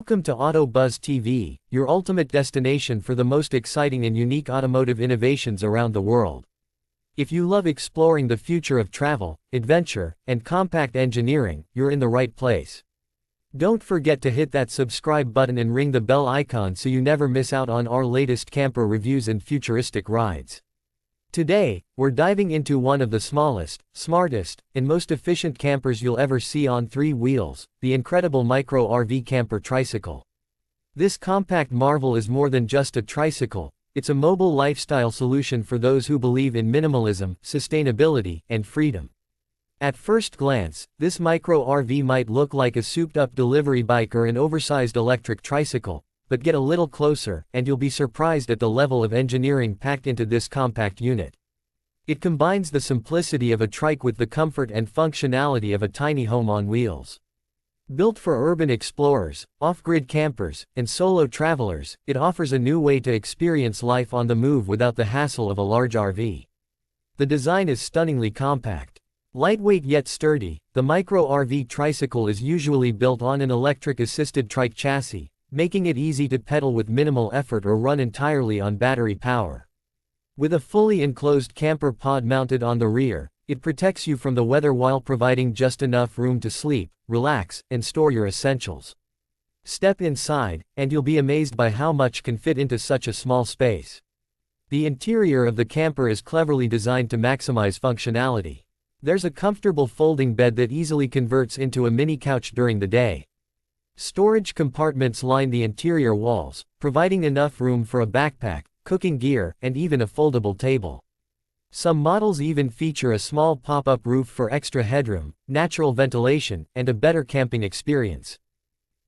Welcome to Auto Buzz TV, your ultimate destination for the most exciting and unique automotive innovations around the world. If you love exploring the future of travel, adventure, and compact engineering, you're in the right place. Don't forget to hit that subscribe button and ring the bell icon so you never miss out on our latest camper reviews and futuristic rides. Today, we're diving into one of the smallest, smartest, and most efficient campers you'll ever see on three wheels, the incredible Micro RV Camper Tricycle. This compact marvel is more than just a tricycle, it's a mobile lifestyle solution for those who believe in minimalism, sustainability, and freedom. At first glance, this Micro RV might look like a souped-up delivery bike or an oversized electric tricycle, but get a little closer, and you'll be surprised at the level of engineering packed into this compact unit. It combines the simplicity of a trike with the comfort and functionality of a tiny home on wheels. Built for urban explorers, off-grid campers, and solo travelers, it offers a new way to experience life on the move without the hassle of a large RV. The design is stunningly compact. Lightweight yet sturdy, the Micro RV Tricycle is usually built on an electric-assisted trike chassis, making it easy to pedal with minimal effort or run entirely on battery power. With a fully enclosed camper pod mounted on the rear, it protects you from the weather while providing just enough room to sleep, relax, and store your essentials. Step inside, and you'll be amazed by how much can fit into such a small space. The interior of the camper is cleverly designed to maximize functionality. There's a comfortable folding bed that easily converts into a mini couch during the day. Storage compartments line the interior walls, providing enough room for a backpack, cooking gear, and even a foldable table. Some models even feature a small pop-up roof for extra headroom, natural ventilation, and a better camping experience.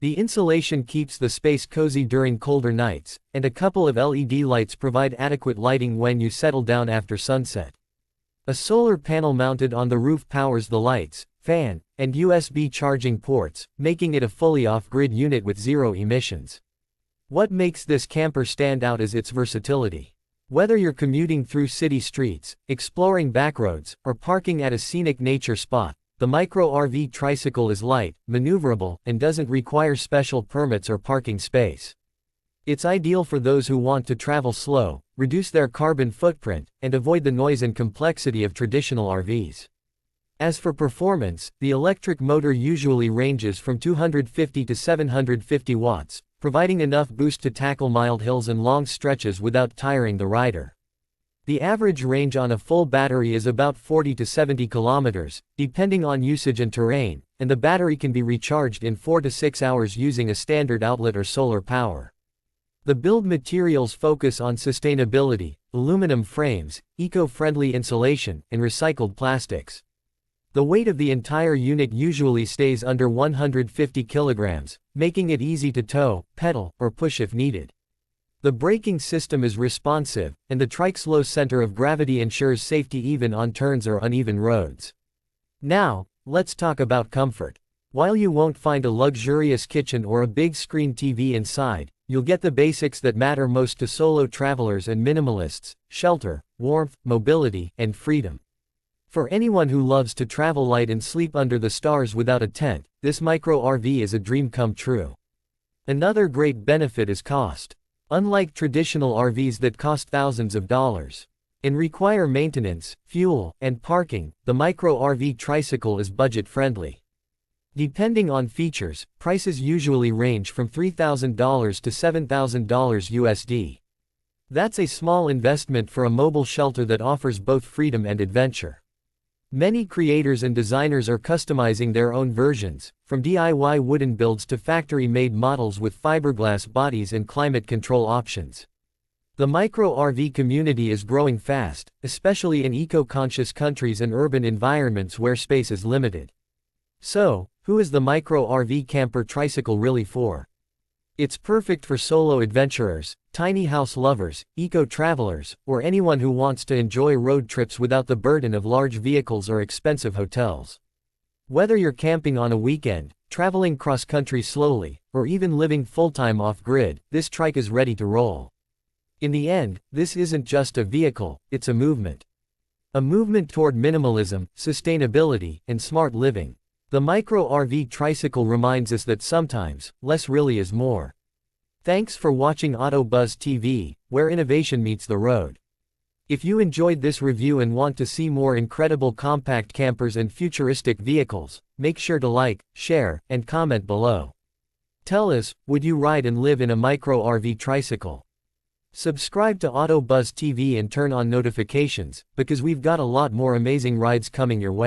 The insulation keeps the space cozy during colder nights, and a couple of LED lights provide adequate lighting when you settle down after sunset. A solar panel mounted on the roof powers the lights, fan, and USB charging ports, making it a fully off-grid unit with zero emissions. What makes this camper stand out is its versatility. Whether you're commuting through city streets, exploring backroads, or parking at a scenic nature spot, the Micro RV Tricycle is light, maneuverable, and doesn't require special permits or parking space. It's ideal for those who want to travel slow, reduce their carbon footprint, and avoid the noise and complexity of traditional RVs. As for performance, the electric motor usually ranges from 250 to 750 watts, providing enough boost to tackle mild hills and long stretches without tiring the rider. The average range on a full battery is about 40 to 70 kilometers, depending on usage and terrain, and the battery can be recharged in 4 to 6 hours using a standard outlet or solar power. The build materials focus on sustainability, aluminum frames, eco-friendly insulation, and recycled plastics. The weight of the entire unit usually stays under 150 kilograms, making it easy to tow, pedal, or push if needed. The braking system is responsive, and the trike's low center of gravity ensures safety even on turns or uneven roads. Now, let's talk about comfort. While you won't find a luxurious kitchen or a big screen TV inside, you'll get the basics that matter most to solo travelers and minimalists: shelter, warmth, mobility, and freedom. For anyone who loves to travel light and sleep under the stars without a tent, this Micro RV is a dream come true. Another great benefit is cost. Unlike traditional RVs that cost thousands of dollars and require maintenance, fuel, and parking, the Micro RV Tricycle is budget-friendly. Depending on features, prices usually range from $3,000 to $7,000 USD. That's a small investment for a mobile shelter that offers both freedom and adventure. Many creators and designers are customizing their own versions, from DIY wooden builds to factory-made models with fiberglass bodies and climate control options. The Micro RV community is growing fast, especially in eco-conscious countries and urban environments where space is limited. So, who is the Micro RV Camper Tricycle really for? It's perfect for solo adventurers, tiny house lovers, eco-travelers, or anyone who wants to enjoy road trips without the burden of large vehicles or expensive hotels. Whether you're camping on a weekend, traveling cross-country slowly, or even living full-time off-grid, this trike is ready to roll. In the end, this isn't just a vehicle, it's a movement. A movement toward minimalism, sustainability, and smart living. The Micro RV Tricycle reminds us that sometimes, less really is more. Thanks for watching AutoBuzz TV, where innovation meets the road. If you enjoyed this review and want to see more incredible compact campers and futuristic vehicles, make sure to like, share, and comment below. Tell us, would you ride and live in a Micro RV Tricycle? Subscribe to AutoBuzz TV and turn on notifications, because we've got a lot more amazing rides coming your way.